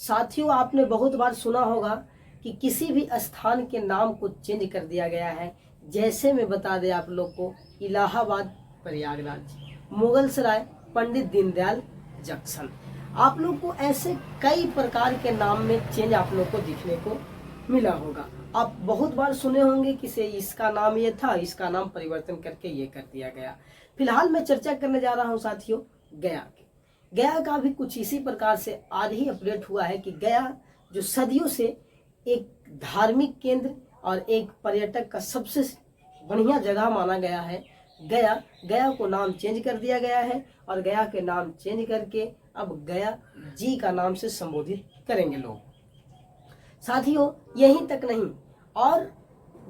साथियों, आपने बहुत बार सुना होगा कि किसी भी स्थान के नाम को चेंज कर दिया गया है। जैसे मैं बता दें आप लोग को, इलाहाबाद प्रयागराज, मुगल सराय पंडित दीनदयाल जंक्शन। आप लोग को ऐसे कई प्रकार के नाम में चेंज आप लोग को दिखने को मिला होगा। आप बहुत बार सुने होंगे कि से इसका नाम ये था, इसका नाम परिवर्तन करके ये कर दिया गया। फिलहाल मैं चर्चा करने जा रहा हूँ साथियों गया की। गया का भी कुछ इसी प्रकार से आज ही अपडेट हुआ है कि गया जो सदियों से एक धार्मिक केंद्र और एक पर्यटक का सबसे बढ़िया जगह माना गया है, गया को नाम चेंज कर दिया गया है और गया के नाम चेंज करके अब गया जी का नाम से संबोधित करेंगे लोग। साथियों, यहीं तक नहीं, और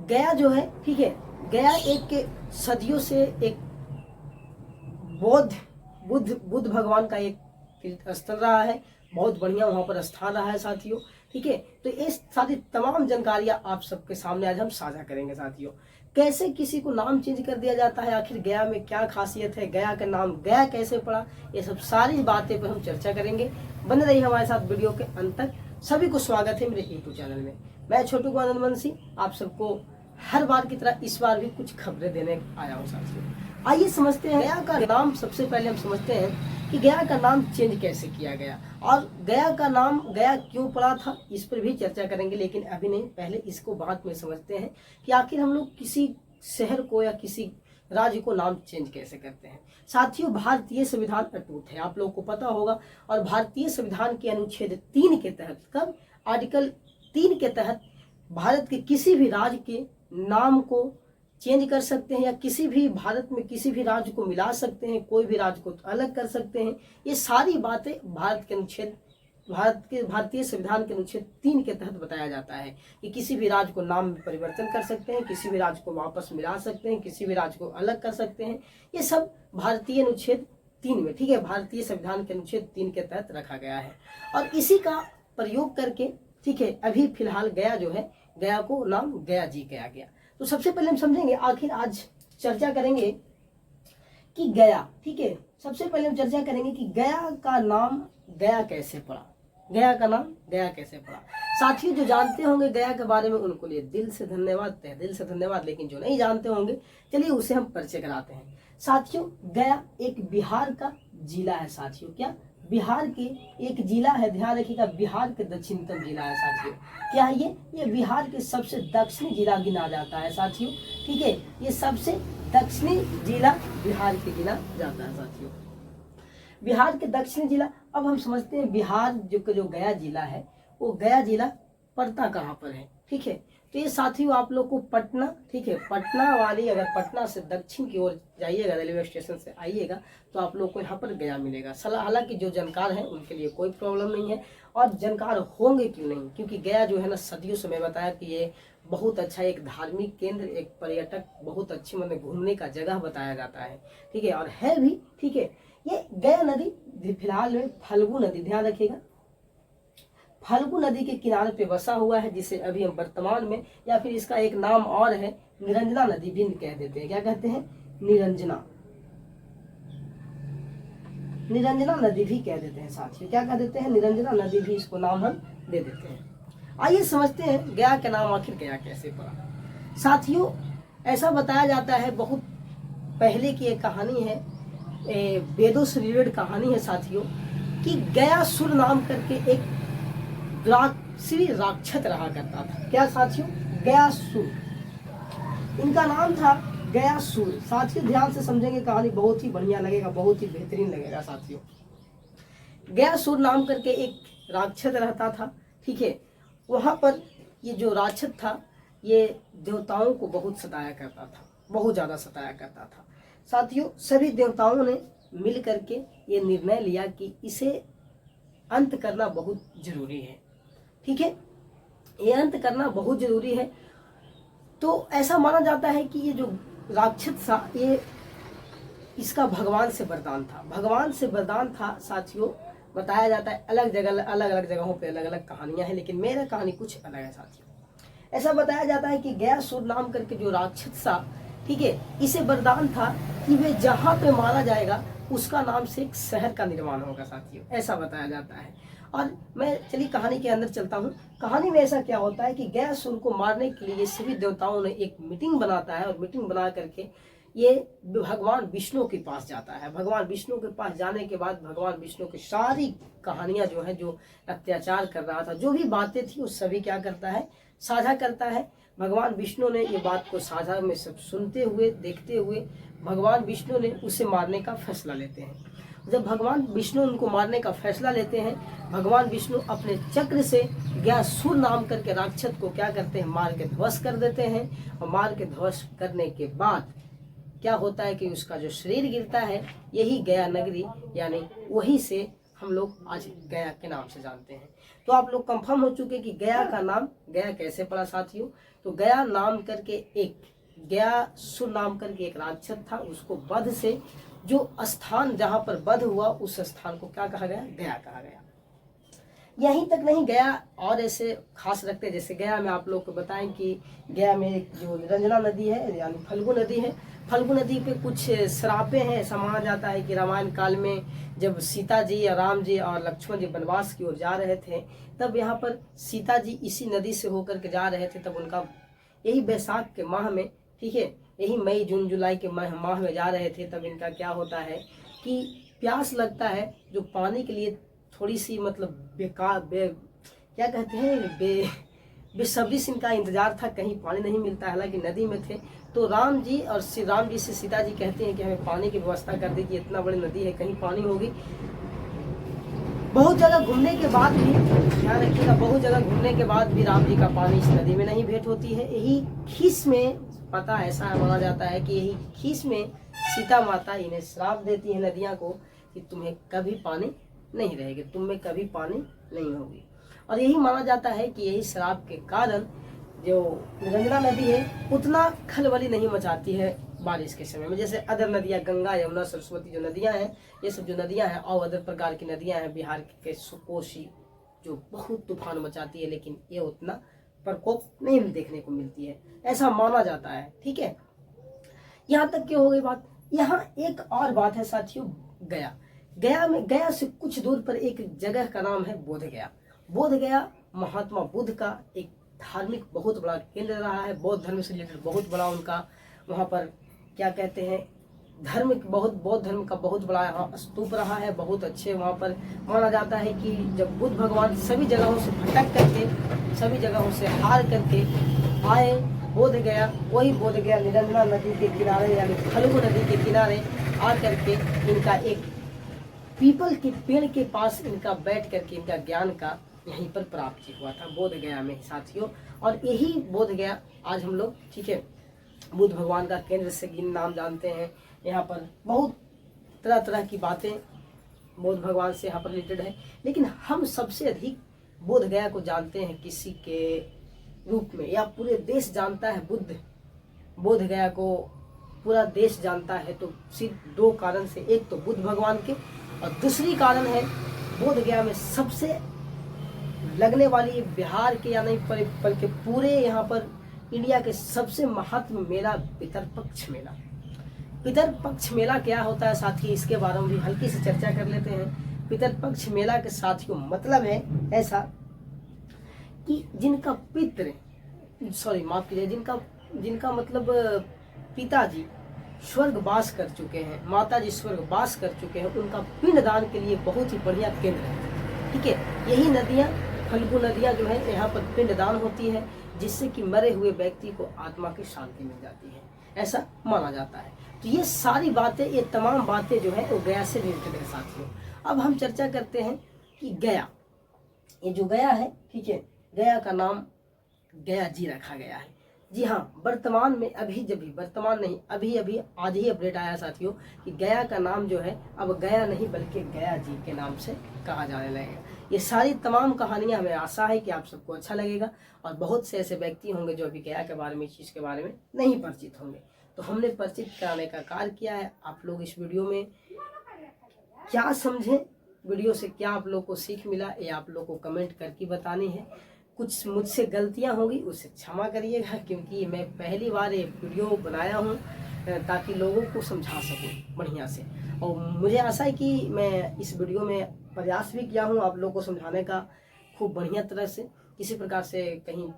गया जो है, ठीक है, गया एक सदियों से एक बुद्ध भगवान का एक तीर्थ स्थल रहा है। बहुत बढ़िया वहाँ पर स्थान रहा है साथियों, ठीक है। तो ये सारी तमाम जानकारियाँ आप सबके सामने आज हम साझा करेंगे साथियों। कैसे किसी को नाम चेंज कर दिया जाता है, आखिर गया में क्या खासियत है, गया का नाम गया कैसे पड़ा, ये सब सारी बातें पर हम चर्चा करेंगे। बने रहिए हमारे साथ वीडियो के अंत तक। सभी को स्वागत है मेरे यूट्यूब चैनल में। मैं छोटू आनंद वंशी आप सबको हर बार की तरह इस बार भी कुछ खबरें देने आया हूँ साथियों। आइए समझते हैं गया का नाम। सबसे पहले हम समझते हैं कि गया का नाम चेंज कैसे किया गया और गया का नाम गया क्यों पड़ा था, इस पर भी चर्चा करेंगे। लेकिन अभी नहीं, पहले इसको बाद में समझते हैं कि आखिर हम लोग किसी शहर को या किसी राज्य को नाम चेंज कैसे करते हैं। साथियों, भारतीय संविधान अटूट है, आप लोगों को पता होगा। और भारतीय संविधान के अनुच्छेद 3 के तहत, कब आर्टिकल 3 के तहत भारत के किसी भी राज्य के नाम को चेंज कर सकते हैं या किसी भी भारत में किसी भी राज्य को मिला सकते हैं, कोई भी राज्य को अलग कर सकते हैं। ये सारी बातें भारतीय संविधान के अनुच्छेद 3 के तहत बताया जाता है कि किसी भी राज्य को नाम में परिवर्तन कर सकते हैं, किसी भी राज्य को वापस मिला सकते हैं, किसी भी राज्य को अलग कर सकते हैं। ये सब भारतीय अनुच्छेद 3 में, ठीक है, भारतीय संविधान के अनुच्छेद 3 के तहत रखा गया है। और इसी का प्रयोग करके, ठीक है, अभी फिलहाल गया जो है, गया को नाम गया जी किया गया। तो सबसे पहले हम समझेंगे, आखिर आज चर्चा करेंगे कि गया, ठीक है, सबसे पहले हम चर्चा करेंगे कि गया का नाम गया कैसे पड़ा। गया का नाम गया कैसे पड़ा। साथियों, जो जानते होंगे गया के बारे में उनको लिए दिल से धन्यवाद, तहे दिल से धन्यवाद। लेकिन जो नहीं जानते होंगे, चलिए उसे हम परिचय कराते हैं। साथियों, गया एक बिहार का जिला है साथियों। क्या? बिहार के एक जिला है, ध्यान रखिएगा, बिहार के दक्षिणतम जिला है साथियों। क्या है ये बिहार के सबसे दक्षिणी जिला गिना जाता है साथियों, ठीक है। ये सबसे दक्षिणी जिला बिहार के गिना जाता है साथियों, बिहार के दक्षिणी जिला। अब हम समझते हैं बिहार जो गया जिला है, वो गया जिला पड़ता कहाँ पर है, ठीक है। तो ये साथियों आप लोग को पटना, ठीक है, पटना वाली, अगर पटना से दक्षिण की ओर जाइएगा, रेलवे स्टेशन से आइएगा तो आप लोग को यहाँ पर गया मिलेगा। हालांकि जो जानकार हैं उनके लिए कोई प्रॉब्लम नहीं है, और जानकार होंगे क्यों नहीं, क्योंकि गया जो है ना, सदियों से मैं बताया कि ये बहुत अच्छा एक धार्मिक केंद्र, एक पर्यटक बहुत अच्छी मतलब घूमने का जगह बताया जाता है, ठीक है, और है भी, ठीक है। ये गया नदी फिलहाल में फल्गु नदी, ध्यान रखिएगा, फल्गु नदी के किनारे पे बसा हुआ है, जिसे अभी हम वर्तमान में, या फिर इसका एक नाम और है, निरंजना नदी भी कह देते हैं। क्या कहते हैं? निरंजना नदी भी कह देते हैं साथियों। क्या कह देते हैं? निरंजना नदी भी इसको नाम हम दे देते हैं। आइए समझते हैं गया का नाम आखिर गया कैसे पड़ा। साथियों, ऐसा बताया जाता है, बहुत पहले की एक कहानी है, वेदों से रिलेटेड कहानी है साथियों, कि गयासुर नाम करके एक श्री राक्षस रहा करता था। क्या साथियों? गयासुर, इनका नाम था गयासुर। साथियों ध्यान से समझेंगे, कहानी बहुत ही बढ़िया लगेगा, बहुत ही बेहतरीन लगेगा साथियों। गयासुर नाम करके एक राक्षस रहता था, ठीक है। वहां पर ये जो राक्षस था, ये देवताओं को बहुत सताया करता था, बहुत ज्यादा सताया करता था साथियों। सभी देवताओं ने मिल करके ये निर्णय लिया कि इसे अंत करना बहुत जरूरी है, ठीक है, ये अंत करना बहुत जरूरी है। तो ऐसा माना जाता है कि ये जो राक्षस था, ये इसका भगवान से वरदान था, भगवान से वरदान था साथियों। बताया जाता है, अलग अलग जगहों पे अलग अलग कहानियां हैं, लेकिन मेरा कहानी कुछ अलग है साथियों। ऐसा बताया जाता है कि गयासुर नाम करके जो राक्षस था, ठीक है, इसे वरदान था कि वे जहाँ पे मारा जाएगा उसका नाम से एक शहर का निर्माण होगा साथियों, ऐसा बताया जाता है। और मैं चलिए कहानी के अंदर चलता हूँ। कहानी में ऐसा क्या होता है कि गयासुर को मारने के लिए सभी देवताओं ने एक मीटिंग बनाता है, और मीटिंग बना करके ये भगवान विष्णु के पास जाता है। भगवान विष्णु के पास जाने के बाद भगवान विष्णु की सारी कहानियां जो है, जो अत्याचार कर रहा था, जो भी बातें थी, वो सभी क्या करता है, साझा करता है। भगवान विष्णु ने ये बात को साझा में सब सुनते हुए, देखते हुए भगवान विष्णु ने उसे मारने का फैसला लेते हैं। जब भगवान विष्णु उनको मारने का फैसला लेते हैं, भगवान विष्णु अपने चक्र से गयासुर नाम करके राक्षस को क्या करते हैं, मार के ध्वस्त कर देते हैं। और मार के ध्वस्त करने के बाद क्या होता है कि उसका जो शरीर गिरता है, यही गया नगरी, यानी वहीं से हम लोग आज गया के नाम से जानते हैं। तो आप लोग कंफर्म हो चुके कि गया का नाम गया कैसे पड़ा साथियों। तो गया नाम करके एक गयासुर नाम करके एक राक्षस था, उसको वध से जो स्थान जहाँ पर वध हुआ, उस स्थान को क्या कहा गया, गया कहा गया। यहीं तक नहीं, गया और ऐसे खास रखते, जैसे गया में आप लोग को बताएं कि गया में एक जो रंजना नदी है, यानी फल्गु नदी है, फल्गु नदी पे कुछ श्रापें हैं। ऐसा माना जाता है कि रामायण काल में जब सीता जी या राम जी और लक्ष्मण जी वनवास की ओर जा रहे थे, तब यहाँ पर सीता जी इसी नदी से होकर के जा रहे थे। तब उनका यही बैसाख के माह में, ठीक है, यही मई जून जुलाई के माह में जा रहे थे, तब इनका क्या होता है कि प्यास लगता है, जो पानी के लिए थोड़ी सी मतलब क्या कहते हैं, बेसब्री से इनका इंतजार था, कहीं पानी नहीं मिलता, हालांकि नदी में थे। तो राम जी और राम जी से सीता जी कहते हैं कि हमें पानी की व्यवस्था कर दीजिए, इतना बड़ी नदी है, कहीं पानी होगी। बहुत जगह घूमने के बाद भी, ध्यान रखिएगा, बहुत जगह घूमने के बाद भी राम जी का पानी इस नदी में नहीं भेंट होती है। यही खीस में, पता ऐसा माना जाता है कि यही खीस में सीता माता इन्हें श्राप देती है नदियाँ को कि तुम्हें कभी पानी नहीं रहेगी, तुम में कभी पानी नहीं होगी। और यही माना जाता है कि यही श्राप के कारण जो रंजना नदी है उतना खलबली नहीं मचाती है बारिश के समय में, जैसे अदर नदियाँ, गंगा यमुना सरस्वती जो नदियाँ हैं, ये सब जो नदियाँ हैं और अदर प्रकार की नदियाँ हैं, बिहार के सुकोशी जो बहुत तूफान मचाती है, लेकिन ये उतना प्रकोप नहीं देखने को मिलती है, ऐसा माना जाता है। ठीक है, यहाँ तक क्यों हो गई बात। यहाँ एक और बात है साथियों, गया में, गया से कुछ दूर पर एक जगह का नाम है बोध गया। बोध गया महात्मा बुद्ध का एक धार्मिक बहुत बड़ा केंद्र रहा है, बौद्ध धर्म से रिलेटेड बहुत बड़ा उनका वहाँ पर क्या कहते हैं, बौद्ध धर्म का बहुत बड़ा यहाँ स्तूप रहा है। बहुत अच्छे वहाँ पर माना जाता है कि जब बुद्ध भगवान सभी जगहों से भटक करके, सभी जगहों से हार करके आए बोध गया, वही बोध गया निरंजना नदी के किनारे, यानी फल्गु नदी के किनारे आ करके इनका एक पीपल के पेड़ के पास इनका बैठ करके इनका ज्ञान का यहीं पर प्राप्ति हुआ था, बोध गया में साथियों। और यही बोध गया आज हम लोग, ठीक है, बुद्ध भगवान का केंद्र से नाम जानते हैं। यहाँ पर बहुत तरह तरह की बातें बुद्ध भगवान से यहाँ पर रिलेटेड है, लेकिन हम सबसे अधिक बोध गया को जानते हैं किसी के रूप में, या पूरे देश जानता है बोध गया को पूरा देश जानता है, तो सिर्फ दो कारण से, एक तो बुद्ध भगवान के, और दूसरी कारण है बोध गया में सबसे लगने वाली बिहार के, या नहीं बल्कि पूरे यहाँ पर इंडिया के सबसे महत्व मेला पितरपक्ष मेला। पितरपक्ष मेला क्या होता है साथी, इसके बारे में भी हल्की से चर्चा कर लेते हैं। पितरपक्ष मेला के साथियों मतलब है ऐसा कि जिनका पितृ, सॉरी माफ कीजिए, जिनका मतलब पिताजी स्वर्गवास कर चुके हैं, माताजी स्वर्गवास कर चुके हैं, उनका पिंडदान के लिए बहुत ही बढ़िया केंद्र है। ठीक है, यही नदियाँ, फल्गु नदियाँ जो है, यहाँ पर पिंडदान होती है, जिससे कि मरे हुए व्यक्ति को आत्मा की शांति मिल जाती है, ऐसा माना जाता है। तो ये सारी बातें, ये तमाम बातें जो है वो गया से रिलेटेड है साथियों। अब हम चर्चा करते हैं कि गया, ये जो गया है, ठीक है, गया का नाम गया जी रखा गया है। जी हाँ, वर्तमान में अभी आज ही अपडेट आया साथियों कि गया का नाम जो है अब गया नहीं बल्कि गया जी के नाम से कहा जाने लगेगा। ये सारी तमाम कहानियां, हमें आशा है कि आप सबको अच्छा लगेगा, और बहुत से ऐसे व्यक्ति होंगे जो अभी गया के बारे में, इस चीज़ के बारे में नहीं परिचित होंगे, तो हमने परिचित कराने का कार्य किया है। आप लोग इस वीडियो में क्या समझें, वीडियो से क्या आप लोग को सीख मिला, ये आप लोग को कमेंट करके बतानी है। कुछ मुझसे गलतियां होगी उसे क्षमा करिएगा, क्योंकि मैं पहली बार ये वीडियो बनाया हूँ ताकि लोगों को समझा सकूँ बढ़िया से, और मुझे आशा है कि मैं इस वीडियो में प्रयास भी किया हूँ आप लोगों को समझाने का खूब बढ़िया तरह से। किसी प्रकार से कहीं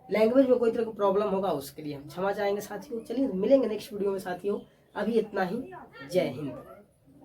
लैंग्वेज में कोई तरह की प्रॉब्लम होगा उसके लिए हम क्षमा चाहेंगे साथियों। चलिए मिलेंगे नेक्स्ट वीडियो में साथियों, अभी इतना ही। जय हिंद।